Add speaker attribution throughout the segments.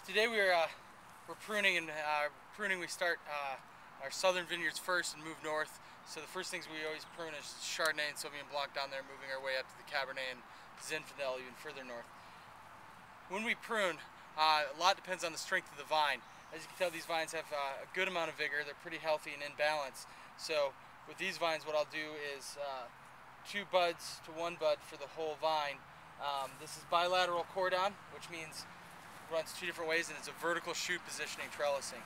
Speaker 1: Today we're pruning, and pruning we start our southern vineyards first and move north. So the first things we always prune is Chardonnay and Sauvignon Blanc down there, moving our way up to the Cabernet and Zinfandel even further north. When we prune, a lot depends on the strength of the vine. As you can tell, these vines have a good amount of vigor. They're pretty healthy and in balance. So with these vines, what I'll do is 2 buds to 1 bud for the whole vine. This is bilateral cordon, which means it runs 2 different ways, and it's a vertical shoot positioning trellising.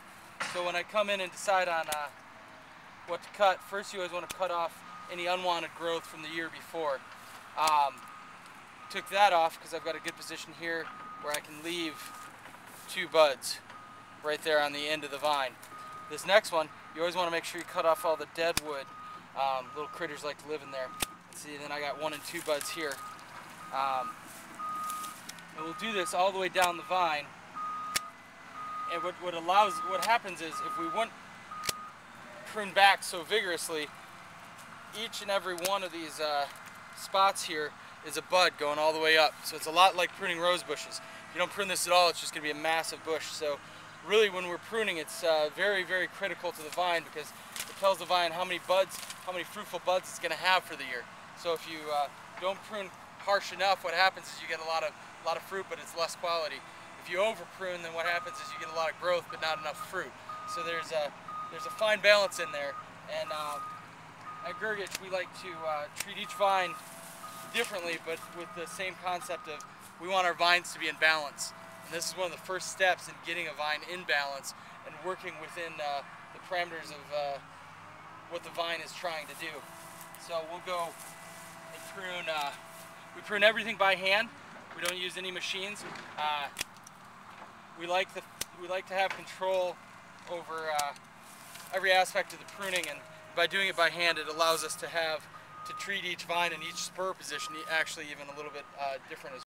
Speaker 1: So when I come in and decide on what to cut, first you always want to cut off any unwanted growth from the year before. Took that off because I've got a good position here where I can leave 2 buds right there on the end of the vine. This next one, you always want to make sure you cut off all the dead wood. Little critters like to live in there. And see, then I got 1 and 2 buds here. And we'll do this all the way down the vine. And what happens is, if we wouldn't prune back so vigorously, each and every one of these spots here is a bud going all the way up. So it's a lot like pruning rose bushes. If you don't prune this at all, it's just going to be a massive bush. So really, when we're pruning, it's very, very critical to the vine, because it tells the vine how many buds, how many fruitful buds it's going to have for the year. So if you don't prune harsh enough, what happens is you get a lot of fruit, but it's less quality. If you over prune, then what happens is you get a lot of growth, but not enough fruit. So there's a fine balance in there. And at Grgich, we like to treat each vine differently, but with the same concept of, we want our vines to be in balance. And this is one of the first steps in getting a vine in balance and working within the parameters of what the vine is trying to do. So we'll go and prune. We prune everything by hand. We don't use any machines. We like to have control over every aspect of the pruning, and by doing it by hand, it allows us to treat each vine and each spur position actually even a little bit different as